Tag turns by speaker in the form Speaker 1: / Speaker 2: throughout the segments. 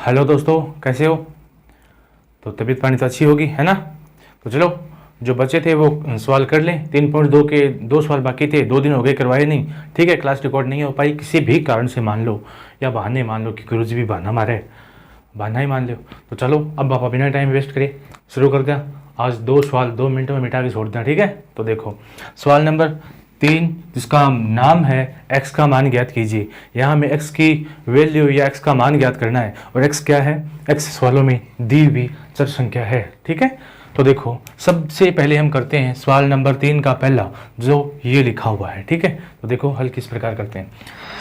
Speaker 1: Hello दोस्तों, कैसे हो? तो तबीयत पानी तो अच्छी होगी, है ना? तो चलो, जो बचे थे वो सवाल कर लें। 3.2 के 2 सवाल बाकी थे, 2 दिन हो गए करवाए नहीं। ठीक है, क्लास रिकॉर्ड नहीं हो पाई किसी भी कारण से, मान लो, या बहाने मान लो कि गुरुजी भी बहाना मारे, बहाना ही मान लो। तो चलो, अब आप बिना टाइम वेस्ट करे शुरू कर दें। आज 2 सवाल 2 मिनट में मिटा के छोड़ दें, ठीक है? तो देखो, सवाल नंबर 3, जिसका नाम है एक्स का मान ज्ञात कीजिए। यहाँ हमें एक्स की वैल्यू या एक्स का मान ज्ञात करना है, और एक्स क्या है? एक्स सवालों में दी हुई चर संख्या है, ठीक है? तो देखो, सबसे पहले हम करते हैं सवाल नंबर 3 का पहला, जो ये लिखा हुआ है, ठीक है? तो देखो, हल किस प्रकार करते हैं।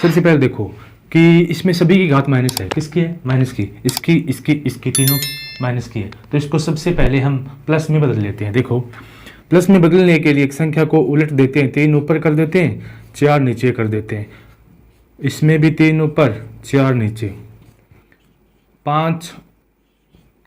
Speaker 1: सबसे पहले देखो कि इसमें सभी की घात माइनस है। किसकी है? माइनस की। इसकी, इसकी, इसकी, तीनों माइनस की है। तो इसको सबसे पहले हम प्लस में बदल लेते हैं। देखो, प्लस में बदलने के लिए एक संख्या को उलट देते हैं, 3 ऊपर कर देते हैं, 4 नीचे कर देते हैं। इसमें भी 3 ऊपर 4 नीचे, 5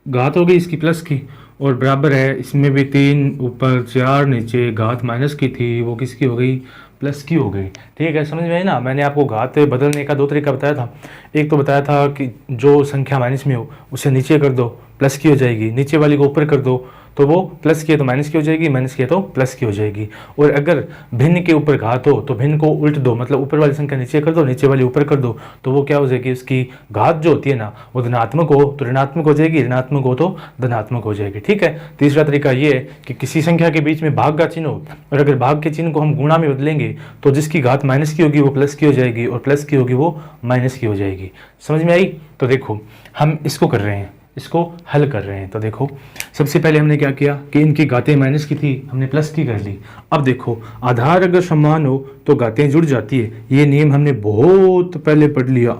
Speaker 1: घात हो गई इसकी प्लस की, और बराबर है इसमें भी 3 ऊपर 4 नीचे, घात माइनस की थी वो किसकी हो गई? प्लस की हो गई। ठीक है, समझ में आई ना? मैंने आपको घात बदलने का 2 तरीका बताया था। एक तो बताया था कि जो संख्या माइनस में हो उसे नीचे कर दो, प्लस की हो जाएगी। नीचे वाली को ऊपर कर दो तो वो प्लस की है तो माइनस की हो जाएगी, माइनस की है तो प्लस की हो जाएगी। और अगर भिन्न के ऊपर घात हो तो भिन्न को उल्ट दो, मतलब ऊपर वाली संख्या नीचे कर दो, नीचे वाली ऊपर कर दो, तो वो क्या हो जाएगी? उसकी घात जो होती है ना, वो धनात्मक हो तो ऋणात्मक हो जाएगी, ऋणात्मक हो तो धनात्मक हो जाएगी। ठीक है। तीसरा तरीका ये है कि किसी संख्या के बीच में भाग का चिन्ह हो, और अगर भाग के चिन्ह को हम गुणा में बदलेंगे तो जिसकी घात माइनस की होगी वो प्लस की हो जाएगी, और प्लस की होगी वो माइनस की हो जाएगी। समझ में आई? तो देखो, हम इसको कर रहे हैं, इसको हल कर रहे हैं। तो देखो, सबसे पहले हमने क्या किया कि इनकी घातें माइनस की थी, हमने प्लस की कर ली। अब देखो, आधार अगर समान हो तो घातें जुड़ जाती है, ये नियम हमने बहुत पहले पढ़ लिया।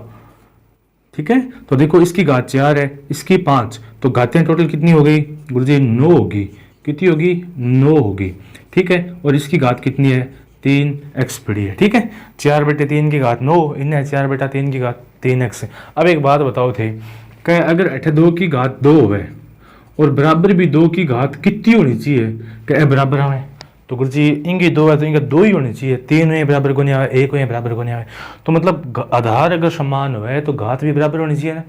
Speaker 1: ठीक है। तो देखो, इसकी घात 4 है, इसकी 5, तो घातें टोटल कितनी हो गई गुरुजी? 9 होगी। कितनी होगी? 9 होगी। ठीक है। और इसकी घात कितनी है? 3x पड़ी है। ठीक है। 4/3 की घात 9, इन्हें 4/3 की घात 3x। अब एक बात बताओ थे, कहे अगर 2 की घात 2 है और बराबर भी 2 की घात कितनी होनी चाहिए? कहे बराबर हमें, तो गुरुजी इनकी 2 है तो इनका 2 ही होनी चाहिए। 3 हुए बराबर को नहीं आवे, 1 हुए बराबर को नहीं आवे। तो मतलब आधार अगर समान हो तो घात भी बराबर होनी चाहिए ना,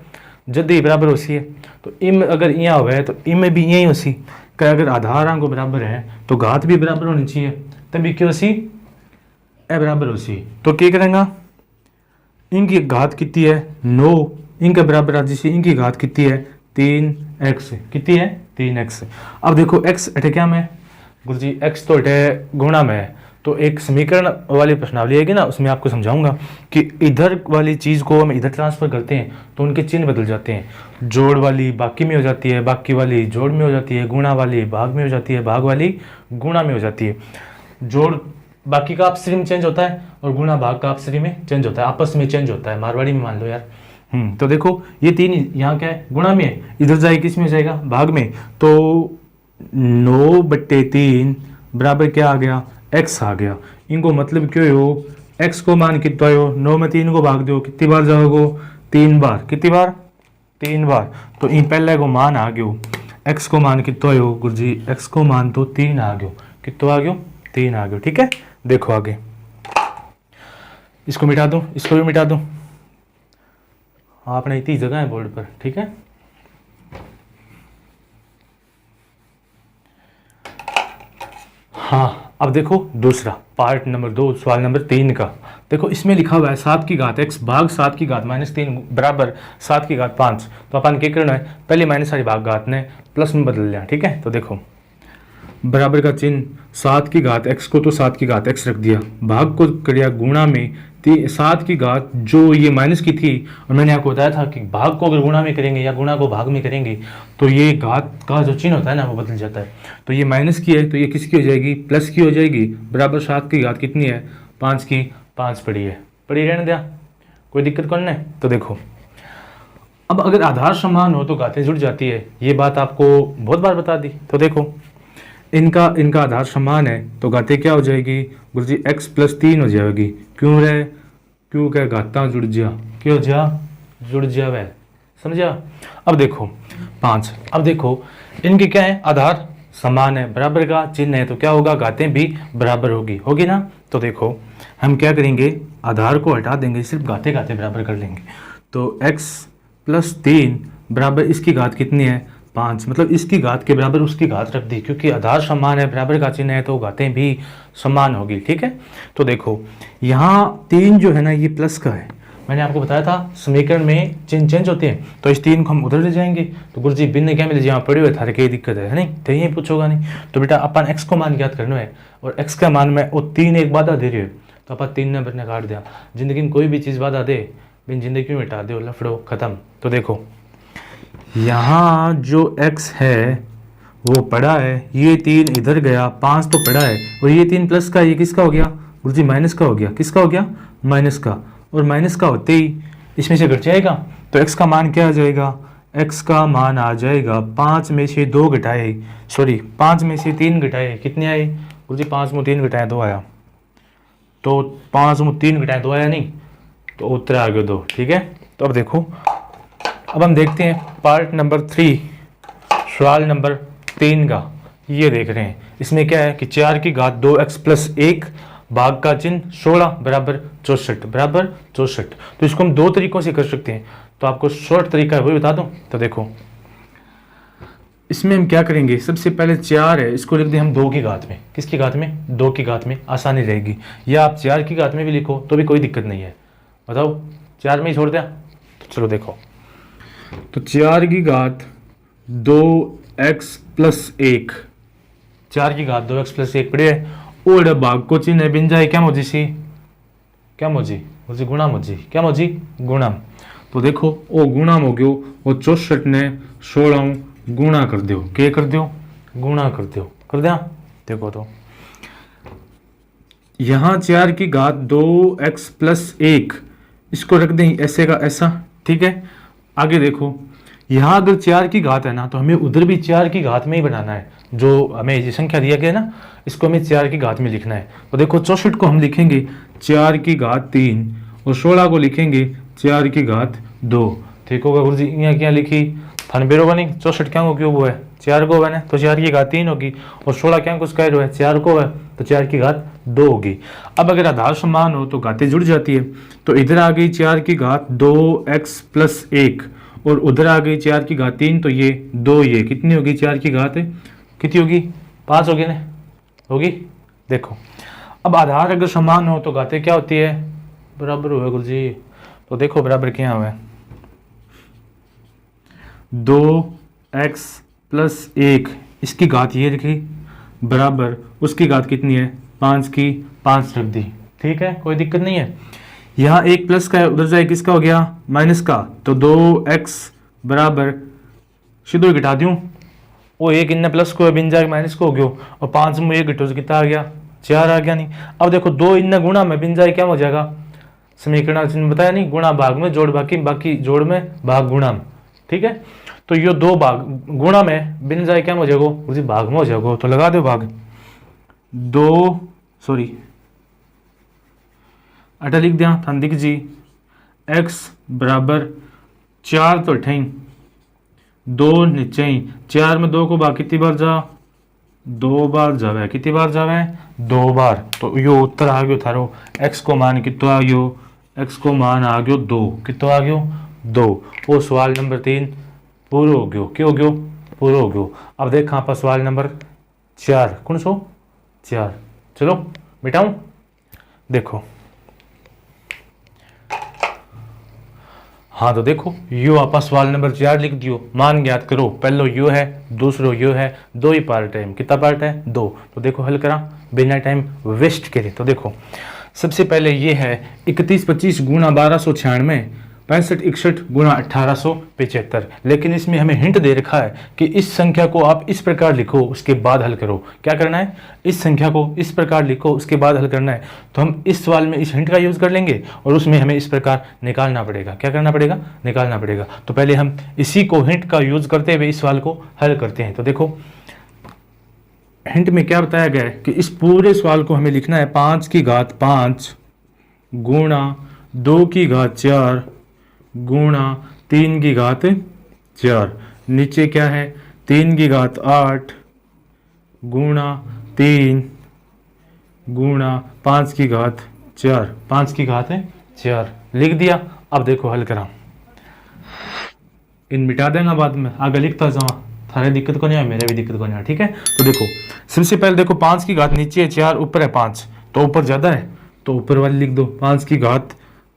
Speaker 1: जद ही बराबर होती है। तो इम अगर यहाँ हो तो इम में भी यही होसी। कहे अगर आधार को बराबर है तो घात भी बराबर होनी चाहिए, तभी क्यों सी ए बराबर होसी। तो क्या करेंगे? इनकी घात कितनी है? 9, इनके बराबर आ जैसे इनकी घात कितनी है? 3x। कितनी है? 3x। अब देखो, x अटे क्या में गुरुजी? x तो अटे गुणा में है। तो एक समीकरण वाली प्रश्नावली आएगी ना, उसमें आपको समझाऊंगा कि इधर वाली चीज़ को हम इधर ट्रांसफर करते हैं तो उनके चिन्ह बदल जाते हैं। जोड़ वाली बाकी में हो जाती है, बाकी वाली जोड़ में हो जाती है, गुणा वाली भाग में हो जाती है, भाग वाली गुणा में हो जाती है। जोड़ बाकी का आपसरी में चेंज होता है और गुणा भाग का आपसरी में चेंज होता है, आपस में चेंज होता है, मारवाड़ी में मान लो यार। तो देखो, ये 3 यहाँ क्या है? गुणा में है, इधर जाए किस में जाएगा? भाग में। तो 9/3 बराबर क्या आ गया? x आ गया। इनको मतलब क्यों हो? x को मान कितना हो? 9 में 3 को भाग दो, कितनी बार जाओगे? 3 बार। कितनी बार? 3 बार। तो इन पहले को मान आ गयो, x को मान कितना हो गुरुजी? x को मान तो 3 आ गयो। कितना आ गयो? 3 आ गयो। ठीक है। देखो आगे, इसको मिटा दूं, इसको भी मिटा दूं। आपने इतनी जगह है बोर्ड पर। ठीक है। हाँ, अब देखो दूसरा पार्ट नंबर 2 सवाल नंबर 3 का। देखो, इसमें लिखा हुआ है 7 की घात x भाग 7 की घात -3 बराबर 7 की घात 5। तो अपन क्या करना है? पहले माइनस वाली भाग घात ने प्लस में बदल लिया। ठीक है। तो देखो, बराबर का चिन्ह, 7 की घात x को तो 7 की घात x रख दिया, भाग को किया गुणा में 7 की घात जो ये माइनस की थी। और मैंने आपको बताया था कि भाग को अगर गुणा में करेंगे या गुणा को भाग में करेंगे तो ये घात का जो चिन्ह होता है ना वो बदल जाता है। तो ये माइनस की है तो ये किसकी हो जाएगी? प्लस की हो जाएगी। बराबर 7 की घात कितनी है? 5 की 5 पड़ी है, पड़ी रहने दिया, कोई दिक्कत कौन है। तो देखो, अब अगर आधार समान हो तो घातें जुड़ जाती है, ये बात आपको बहुत बार बता दी। तो देखो, इनका आधार समान है तो घातें क्या हो जाएगी गुरुजी? x+3 हो जाएगी। क्यों रे? क्यों क्या? घाता जुड़ जा, क्यों हो जा? जुड़ जा वह। समझा? अब देखो 5, अब देखो इनके क्या है? आधार समान है, बराबर का चिन्ह है, तो क्या होगा? घातें भी बराबर होगी ना। तो देखो, हम क्या करेंगे? आधार को हटा देंगे, सिर्फ घाते बराबर कर लेंगे। तो x+3 बराबर इसकी घात कितनी है 5, मतलब इसकी घात के बराबर उसकी घात रख दी, क्योंकि आधार समान है, बराबर का चिन्ह है, तो घातें भी समान होगी। ठीक है, तो देखो यहाँ 3 जो है ना ये प्लस का है, मैंने आपको बताया था समीकरण में चिन्ह चेंज होते हैं, तो इस 3 को हम उधर ले जाएंगे, तो गुरुजी भिन्न क्या मिले जहाँ पड़े हुए थारे कई दिक्कत है नहीं, तो यही पूछोगा नहीं। तो बेटा अपन x को मान ज्ञात करना है, और x का मान में वो 3 एक बाधा दे रही है, तो अपन 3 नंबर ने काट दिया। जिंदगी में कोई भी चीज़ बाधा दे, बिन जिंदगी में मिटा दो, लफड़ो खत्म। तो देखो यहाँ जो x है वो पड़ा है, ये 3 इधर गया, 5 तो पड़ा है, और ये 3 प्लस का, ये किसका हो गया गुरुजी माइनस का हो गया, किसका हो गया माइनस का, और माइनस का होते ही इसमें से घट जाएगा, तो x का मान क्या आ जाएगा, x का मान आ जाएगा 5 में से 2 घटाए, सॉरी 5 में से 3 घटाए, कितने आए गुरुजी 5 में 3 घटाए 2 आया, तो 5 में 3 घटाए 2 आया नहीं, तो उत्तर आ गया 2। ठीक है, तो अब देखो, अब हम देखते हैं पार्ट नंबर 3 सवाल नंबर 3 का। ये देख रहे हैं, इसमें क्या है कि 4 की घात 2x प्लस 1 भाग का चिन्ह 16 बराबर 64 बराबर 64। तो इसको हम 2 तरीकों से कर सकते हैं, तो आपको शॉर्ट तरीका है वो बता दूं। तो देखो इसमें हम क्या करेंगे, सबसे पहले 4 है, इसको लिख दें हम 2 की घात में, किसकी घात में 2 की घात में, आसानी रहेगी, या आप 4 की घात में भी लिखो तो भी कोई दिक्कत नहीं है। बताओ 4 में ही छोड़ दिया, तो चलो देखो, तो 4 की घात 2x प्लस 1, 4 की घात 2x प्लस 1 पड़े है, और भाग को चिन्ह है बिन जाए क्या मोजी सी, क्या मोजी मोजी गुणा मोजी, क्या मोजी गुणा। तो देखो ओ गुणा हो गयो, वो 64 ने 16 गुणा कर दो, क्या कर दो गुणा कर दो, कर दिया। देखो तो यहाँ 4 की घात 2x प्लस 1, इसको रख दें ऐसे का ऐसा। ठीक है, आगे देखो यहाँ अगर 4 की घात है ना, तो हमें उधर भी 4 की घात में ही बनाना है, जो हमें ये संख्या दिया गया ना, इसको हमें 4 की घात में लिखना है। तो देखो 64 को हम लिखेंगे 4 की घात 3, और 16 को लिखेंगे 4 की घात 2। ठीक होगा गुरुजी, यहाँ क्या लिखी थाने बेरो बनी, 64 क्या क्यों वो है 4 को है ना, तो 4 की घात 3 होगी, और 16 क्या कुछ कह रहे है 4 को है, तो 4 की घात 2 होगी। अब अगर आधार समान हो तो घातें जुड़ जाती है, तो इधर आ गई 4 की घात 2x प्लस 1, और उधर आ गई 4 की घात 3, तो ये 2, ये कितनी होगी 4 की घात कितनी होगी 5 होगी ना, होगी। देखो अब आधार अगर समान हो तो घातें क्या होती है बराबर हुआ गुरुजी, तो देखो बराबर क्या हुआ है 2x प्लस 1, इसकी घात ये लिखी बराबर उसकी घात कितनी है 5 की 5 रख दी। ठीक है, कोई दिक्कत नहीं है। यहाँ 1 प्लस का है, उधर जाए किसका हो गया माइनस का, तो 2x बराबर सीधो घटा दूं, वो 1 इन प्लस को बिन जाए माइनस को हो गया, और 5 में 1 घटो कितना आ गया 4 आ गया नहीं। अब देखो 2 इन गुणा में बिन जाए क्या हो जाएगा, समीकरण चिन्ह बताया नहीं, गुणा भाग में जोड़ बाकी, बाकी जोड़ में भाग गुणा में। ठीक है, तो ये 2 भाग गुणा में बिन जाए क्या हो जाएगा उसी भाग में हो जाएगा, तो लगा दो भाग 2 सॉरी अटा लिख दिया थान दिख जी, x बराबर 4 तो अठाई 2 नीचे ही, 4 में 2 को भाग कितनी बार जा 2 बार जावे, कितनी बार जावे 2 बार, तो यो उत्तर आ गयो थारो x को मान कितो आ गयो, x को मान आ गयो 2, कितो आ गयो 2। वो सवाल नंबर 3 पूरा हो गयो, क्यों हो गयो पूरा हो गयो। अब देखा आप सवाल नंबर 4 कौन सो 4, चलो मिटाऊं। देखो हाँ, तो देखो यो आप सवाल नंबर 4 लिख दियो, मान ज्ञात करो, पहलो यो है दूसरो यो है, 2 ही पार्ट है, कितना पार्ट है 2। तो देखो हल करा बिना टाइम वेस्ट करे। तो देखो सबसे पहले ये है 31 25 गुणा 1296, 65 61 गुणा 1875, लेकिन इसमें हमें हिंट दे रखा है कि इस संख्या को आप इस प्रकार लिखो उसके बाद हल करो। क्या करना है, इस संख्या को इस प्रकार लिखो उसके बाद हल करना है। तो हम इस सवाल में इस हिंट का यूज़ कर लेंगे, और उसमें हमें इस प्रकार निकालना पड़ेगा। क्या करना पड़ेगा, निकालना पड़ेगा। तो पहले हम इसी को हिंट का यूज़ करते हुए इस सवाल को हल करते हैं। तो देखो हिंट में क्या बताया गया है कि इस पूरे सवाल को हमें लिखना है 5 की घात 5 गुणा 2 की घात 4 गुणा 3 की घात 4, नीचे क्या है 3 की घात 8 गुणा 3 गुणा 5 की घात 4, 5 की घात 4 लिख दिया। अब देखो हल करा, इन मिटा देंगे बाद में, आगे लिखता जाऊँ, थारे दिक्कत को नहीं है, मेरे भी दिक्कत को नहीं है, ठीक है। तो देखो सबसे पहले देखो 5 की घात नीचे है 4, ऊपर है 5, तो ऊपर ज़्यादा है तो ऊपर वाली लिख दो, 5 की घात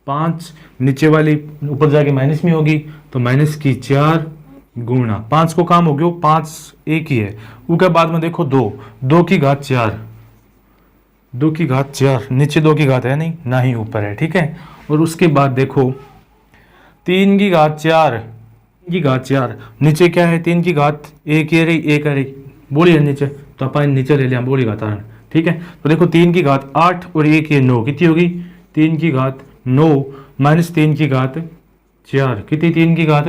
Speaker 1: 5, नीचे वाली ऊपर जाके माइनस में होगी तो माइनस की 4 गुणा 5 को काम हो गया 5 एक ही है, उसके बाद में देखो 2, 2 की घात 4, 2 की घात 4, नीचे 2 की घात है नहीं, ना ही ऊपर है, ठीक है। और उसके बाद देखो 3 की घात 4, की घात 4, नीचे क्या है 3 की घात एक ही रही, एक है रही, बोली है नीचे, तो अपन नीचे ले लिया बोली घात, ठीक है। तो देखो 3 की घात 8 और एक ये 9, कितनी होगी 3 की घात 9 माइनस 3 की घात 4, कितनी 3 की घात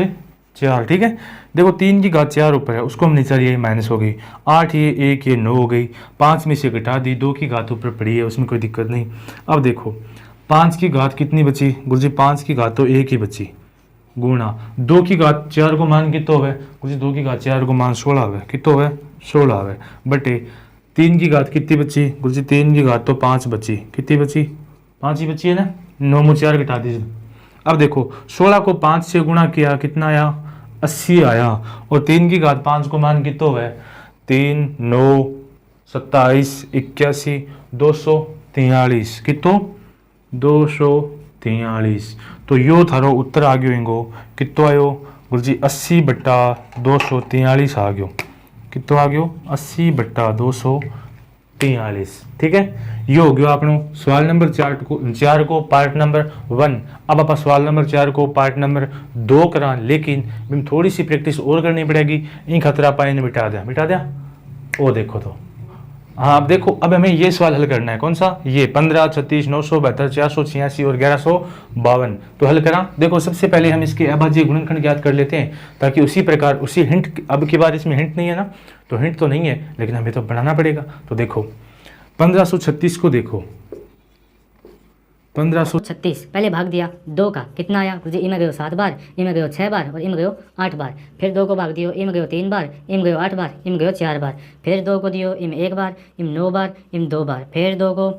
Speaker 1: 4, ठीक है। देखो 3 की घात 4 ऊपर है, उसको हम नीचे लिए माइनस हो गई, 8 ये एक ये 9 हो गई, 5 में से घटा दी, 2 की घात ऊपर पड़ी है, उसमें कोई दिक्कत नहीं। अब देखो 5 की घात कितनी बची गुरुजी, 5 की घात तो एक ही बची, गुणा 2 की घात 4 को मान कितो है गुरुजी, 2 की घात 4 को मान 16 है, कितो है 16 है, बटे 3 की घात कितनी बची गुरुजी, 3 की घात तो 5 बची, कितनी बची 5 ही बची है ना, 9 में 4 घटा दीजिए। अब देखो 16 को 5 से गुणा किया, कितना आया 80 आया, और 3 की घात 5 को मान कितो है 3 9 27 81 243, कितो 243, तो यो थारो उत्तर आ गयो इंगो, कितो आयो गुरुजी 80/243 आ गयो, कितो आ गयो 80/243, ठीक है। यो हो गयो अपनो सवाल नंबर 4 को पार्ट नंबर 1। अब आप सवाल नंबर 4 को पार्ट नंबर 2 करा, लेकिन मैं थोड़ी सी प्रैक्टिस और करनी पड़ेगी, इन खतरा पाए ने मिटा दिया ओ देखो तो, हाँ अब देखो अब हमें ये सवाल हल करना है, कौन सा, ये 15 36 972 486 और 1152, तो हल करा। देखो सबसे पहले हम इसके अभाज्य गुणनखंड ज्ञात कर लेते हैं, ताकि उसी प्रकार उसी हिंट, अब की बार इसमें हिंट नहीं है ना, तो हिंट तो नहीं है लेकिन हमें तो बनाना पड़ेगा। तो देखो 1536 को देखो,
Speaker 2: 1536 पहले भाग दिया 2 का, कितना आया गुरुजी, इमें गयो 7 बार, इमें गयो 6 बार और इमें गयो 8 बार, फिर 2 को भाग दियो, इमें गयो 3 बार, इमें गयो 8 बार, इमें गयो 4 बार, फिर 2 को दियो, इमें 1 बार, इमें 9 बार, इमें 2 बार, फिर 2 को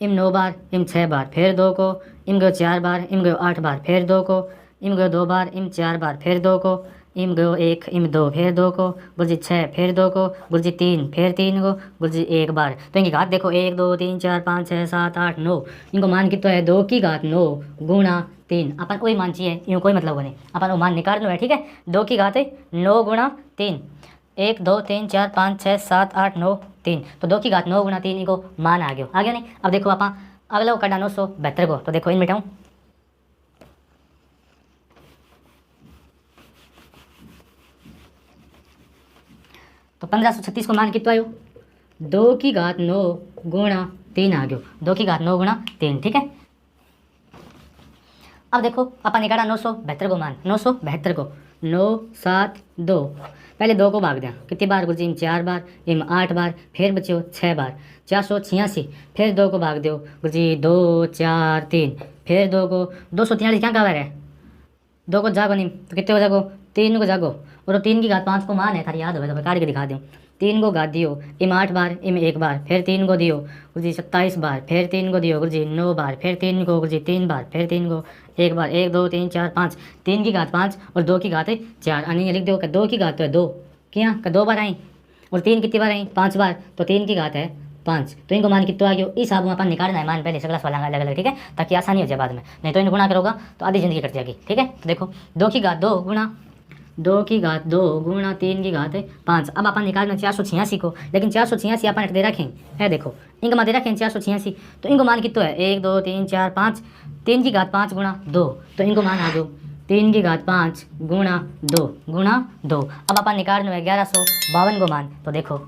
Speaker 2: इम 9 बार, इम 6 बार, फिर 2 को इम गयो 4 बार, इम गयो 8 बार, फिर 2 को इम गयो 2 बार, इम 4 बार, फिर 2 को इम गयो 1, इम 2, फिर 2 को गुरुजी 6, फिर 2 को गुरुजी 3, फिर 3 को गुरुजी 1 बार। तो इनकी घात देखो 1 2 3 4 5 6 7 8 9, इनको मान कितना है 2 की घात 9 गुणा 3, अपन कोई मान चाहिए यूँ कोई मतलब नहीं, अपन वो मान निकाल लो है, ठीक है। 2 की घात 9 गुणा 3, 1 2 3 4 5 6 7 8 9 3, तो 2 की घात 9 गुणा 3 इनको मान आ गया नहीं। अब देखो आप अगला वो करना 972 को, तो देखो इन मिटाऊँ, तो 1536 को मान कितना आयो 2 की घात 9 गुणा 3 आ गयो, 2 की घात 9 गुणा 3, ठीक है। अब देखो अपन निकाला 972 को मान, 972 को 9 7 2, पहले 2 को भाग दिया, कितनी बार गुरुजी, इम 4 बार, इम 8 बार, फिर बच्चों 6 बार, 486, फिर 2 को भाग दो गुरुजी 2 4 3, फिर 2 को 243 क्या कहा है, 2 को जागो नहीं तो कितने को जागो 3 को जागो, और 3 की घात 5 को मान है, थारी याद हो तो काट के दिखा दूँ। 3 को घात दियो, इम 8 बार, इम 1 बार, फिर 3 को दियो गुरुजी 27 बार, फिर 3 को दियो गुरुजी 9 बार, फिर 3 को गुरुजी 3 बार, फिर 3 को 1 बार, 1 2 3 4 5, 3 की घात 5 और 2 की घात 4, यानी लिख दो 2 की घात तो है 2, क्या 2 बार आई, और 3 कितनी बार आई 5 बार, तो 3 की घात है 5, तो इनको मान कितना आ गया, इस हिसाब में अपन निकालना है मान पहले सगला सवाल अलग अलग, ठीक है, ताकि आसानी हो जाए बाद में, नहीं तो इनको गुणा करोगा तो आधी जिंदगी कट जाएगी, ठीक है। तो देखो 2 की घात 2 गुणा 2 की घात 2 गुणा 3 की घात 5, अब अपन निकालना 486 को, लेकिन 486 अपन दे रखें है, देखो इनका मान दे रखें 486, तो इनको मान कितना है 1 2 3 4 5, 3 की घात 5 गुणा 2, तो इनको मान आ गयो 3 की घात 5 गुणा 2 गुणा 2। अब अपन निकालना है 1152 को मान, तो देखो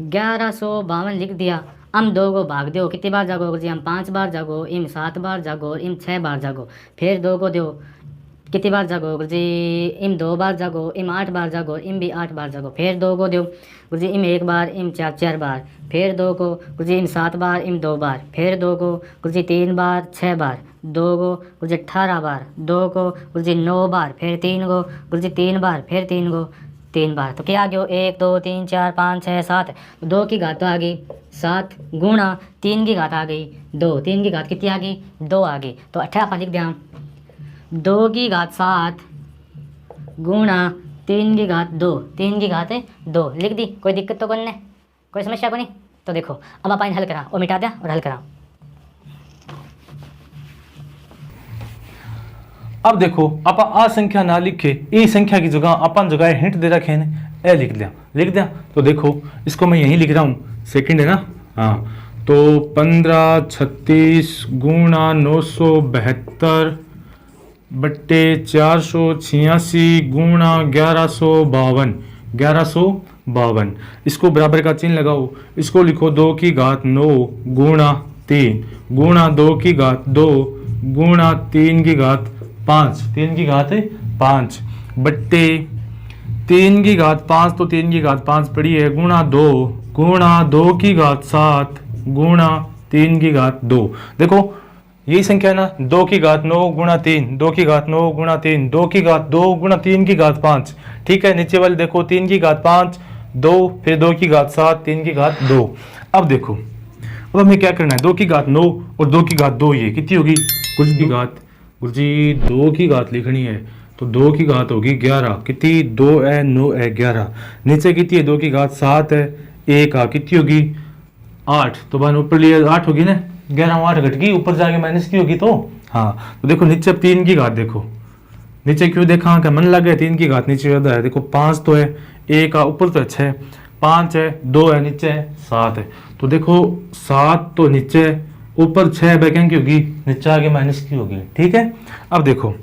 Speaker 2: 1152 लिख दिया, हम 2 को भाग दो, कितनी बार जागो गुरुजी, हम 5 बार जागो, इम 7 बार जागो, इम 6 बार जागो, फिर 2 को दो, कितनी बार जागो गुरुजी, इम 2 बार जागो, इम 8 बार जागो, इम भी 8 बार जागो, फिर 2 को दो गुरुजी, इम 1 बार, इम 4 बार, फिर 2 को गुरुजी इम 7 बार, इम 2 बार, फिर 2 को गुरुजी 3 बार 6 बार, 2 को गुरुजी 18 बार, 2 को गुरुजी 9 बार, फिर 3 को गुरुजी 3 बार, फिर 3 को 3 बार। तो क्या आ गया 1 2 3 4 5 6 7, 2 की घात तो आ गई 7 गुणा 3 की घात आ गई 2, 3 की घात कितनी आ गई 2 आ गई। तो 18 आप लिख दें 2 की घात 7 गुणा 3 की घात 2, 3 की घात 2 लिख दी। कोई दिक्कत तो कोई नहीं, कोई समस्या को नहीं। तो देखो अब आप हल करा और मिटा दिया और हल करा।
Speaker 1: अब देखो आप आ संख्या ना लिखे, ए संख्या की जगह अपन जगह हिंट दे रखे हैं, ए लिख दिया। तो देखो इसको मैं यहीं लिख रहा हूँ, सेकंड है ना। हाँ, तो 1536 गुणा 972 बट्टे 486 गुणा 1152, इसको बराबर का चिन्ह लगाओ। इसको लिखो 2 की घात 9 गुणा 3 गुणा 2 की घात 2 गुणा 3 की घात 5, 3 की घात 5 बट्टे 3 की घात 5, तो 3 की घात 5 पड़ी है, गुणा 2 की घात 7 गुणा 3 की घात 2। देखो यही संख्या है ना, 2 की घात 9 गुणा 3, 2 की घात 9 गुणा 3, 2 की घात 2 गुणा 3 की घात 5। ठीक है, नीचे वाले देखो 3 की घात 5 2, फिर 2 की घात 7, 3 की घात 2। अब देखो अब हमें क्या करना है, 2 की घात 9 और 2 की घात 2 ये कितनी होगी, कुछ की घात गुरुजी 2 की घात लिखनी है, तो 2 की घात होगी 11, कितनी 2 है 9 है 11, नीचे कितनी है 2 की घात 7 है 1 आ कितनी होगी 8, तो बन ऊपर लिए 8 होगी ना, 11 8 घट गई, ऊपर जाके माइनस की होगी। तो हाँ, तो देखो नीचे 3 की घात देखो, नीचे क्यों देखा क्या मन लग गया, 3 की घात नीचे ज्यादा है, देखो 5 तो है 1 आ ऊपर तो है 6, 5 है 2 है नीचे है 7 है, तो देखो 7 तो नीचे ऊपर 6 बैकें की होगी, नीचे आगे माइनस की होगी। ठीक है, अब देखो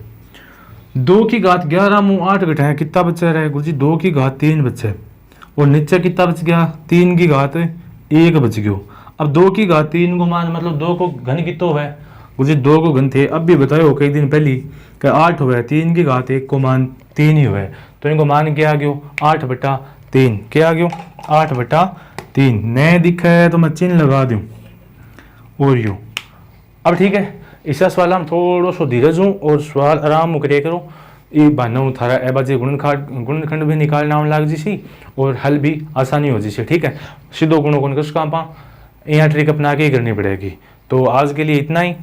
Speaker 1: 2 की घात 11 मुँह 8 घटाए कितना बचा रहा है गुरुजी, 2 की घात 3 बचे और नीचे कितना बच गया 3 की घात 1 बच गयो। अब 2 की घात 3 को मान मतलब 2 को घन कितना हुआ है गुरुजी, 2 को घन थे, अब भी बताओ कई दिन पहले कि 8 हुआ है, 3 की घात 1 को मान 3 ही हुआ है, तो इनको मान क्या आ गयो 8/3, क्या आ गयो 8/3। नए दिखा है तो मैं चिन्ह लगा दूँ और यूँ। अब ठीक है, इस सवाल हम थोड़ा सो धीरज हूँ और सवाल आराम करे करो, ये बहाना थारा ए बाजे गुणनखंड भी निकालना लाग जी और हल भी आसानी हो जी। ठीक है, सीधो गुणों को काम पा यहाँ ट्रिक अपना के ही करनी पड़ेगी। तो आज के लिए इतना ही।